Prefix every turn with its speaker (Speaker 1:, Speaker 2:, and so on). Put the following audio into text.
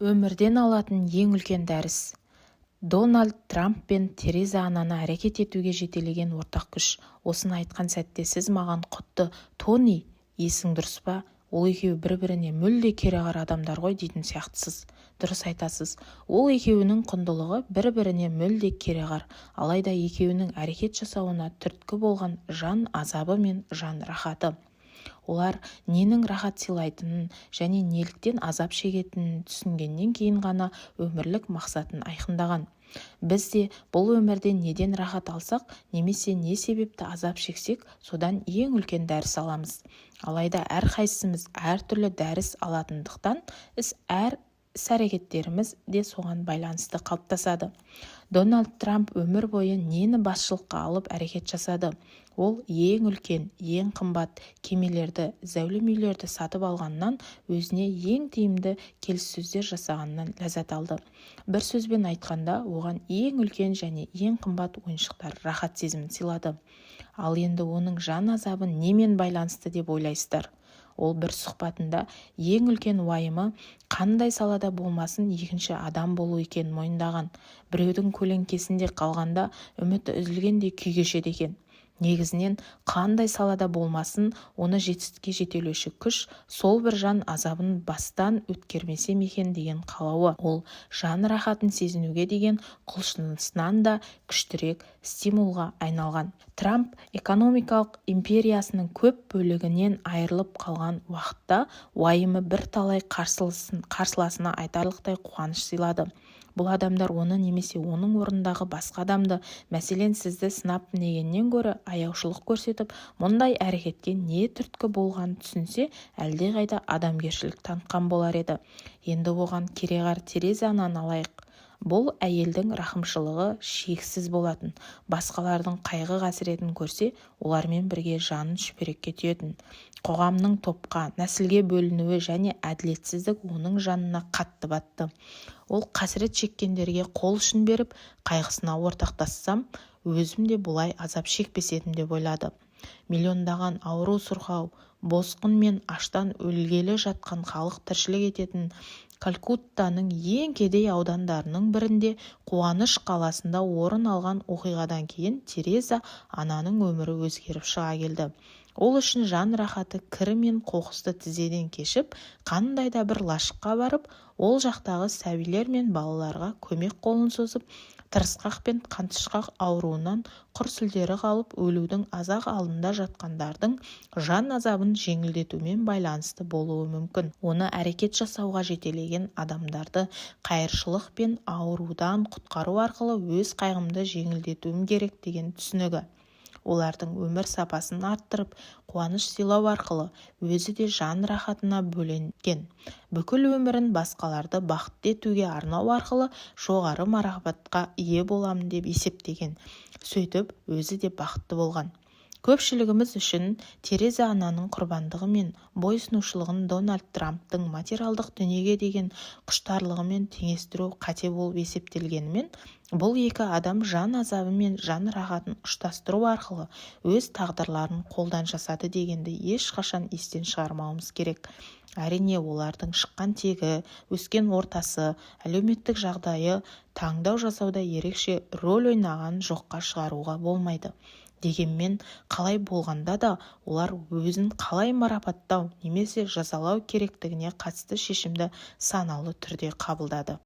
Speaker 1: Өмірден алатын ең үлкен дәріс. Дональд Трамп пен Тереза Ананы әрекет етуге жетелеген ортақ күш. Осыны айтқан сәтте сіз маған құтты «Тони, есің дұрыс па? Ол екеуі бір-біріне мүлде кереғар адамдар ғой» дейтін сияқтысыз. Дұрыс айтасыз. Ол екеуінің құндылығы бір-біріне мүлде кереғар. Алайда екеуінің әрекет жасауына түрткі болған жан азабы мен жан рахаты. Олар ненің рахат сыйлайтынын және неліктен азап шегетінін түсінгеннен кейін ғана өмірлік мақсатын айқындаған. Біз де бұл өмірден неден рахат алсақ, немесе не себепті азап шексек, содан ең үлкен дәріс аламыз. Алайда әрқайсымыз әртүрлі дәріс алатындықтан іс-әрекеттеріміз де соған байланысты қалыптасады. Дональд Трамп өмір бойы нені басшылыққа алып әрекет жасады? Ол ең үлкен, ең қымбат кемелерді, зәулім үйлерді сатып алғаннан, өзіне ең тиімді келіссөздер жасағаннан ләззат алды. Бір сөзбен айтқанда, оған ең үлкен және ең қымбат ойыншықтар рахат сезімін сыйлады. Ал енді оның жан азабы немен байланысты деп ойлайсыздар? Ол бір сұхбатында ең үлкен уайымы қандай салада болмасын екінші адам болу екенін мойындаған. Біреудің көлеңкесінде қалғанда үміті үзілгендей күй кешеді екен. Негізінен қандай салада болмасын оны жетістікке жетелеуші күш сол бір жан азабын бастан өткермесе екен деген қалауы. Ол жан рахатын сезінуге деген құлшынысынан да күштірек стимулға айналған. Трамп экономикалық империясының көп бөлігінен айырылып қалған уақытта уайымы бірталай қарсыласына айтарлықтай қуаныш сыйлады. Бұл адамдар оны немесе оның орнындағы басқа адамды, мәселен сізді сынап мінегеннен гөрі аяушылық көрсетіп, мұндай әрекетке не түрткі болғанын түсінсе, әлдеқайда адамгершілік танытқан болар еді. Енді оған кереғар Тереза Ананы алайық. Бұл әйелдің рахымшылығы шексіз болатын. Басқалардың қайғы-қасіретін көрсе, олармен бірге жанын шүберекке түйетін. Қоғамның топқа, нәсілге бөлінуі және әділетсіздік оның жанына қатты батты. Ол қасірет шеккендерге қол ұшын беріп, қайғысына ортақтассам, өзім де бұлай азап шекпес едім деп ойлады. Миллиондаған ауру сырқау, босқын мен аштан өлгелі жатқан халық тіршілік ететін Калькуттаның ең кедей аудандарының бірінде Қуаныш қаласында орын алған оқиғадан кейін Тереза Ананың өмірі өзгеріп шыға келді. Ол үшін жан рахаты кірі мен қоқысты тізеден кешіп, қандай да бір лашыққа барып, ол жақтағы сәбилер мен балаларға көмек қолын созып, тырысқақ пен қантышқақ ауруынан құр сүлдері қалып өлудің азақ алдында жатқандардың жан азабын жеңілдетумен байланысты болуы мүмкін. Оны әрекет жасауға жетелеген адамдарды қайыршылық пен аурудан құтқару арқылы өз қайғымды жеңілдетуім керек деген түсінігі. Олардың өмір сапасын арттырып, қуаныш сыйлау арқылы өзі де жан рахатына бөленген. Бүкіл өмірін басқаларды бақытты етуге арнау арқылы жоғары марапатқа ие боламын деп есептеген. Сөйтіп, өзі де бақытты болған. Көпшілігіміз үшін Тереза Ананың құрбандығы мен бойсынушылығын Дональд Трамптың материалдық дүниеге деген құштарлығымен теңестіру қате болып есептелгенімен, бұл екі адам жан азабы мен жан рахатын ұштастыру арқылы өз тағдырларын қолдан жасады дегенді ешқашан естен шығармауымыз керек. Әрине, олардың шыққан тегі, өскен ортасы, әлеуметтік жағдайы таңдау жасауда ерекше рөл ойнаған жоққа шығаруға болмайды. Дегенмен, қалай болғанда да олар өзін қалай марапаттау немесе жазалау керектігіне қатысты шешімді саналы түрде қабылдады.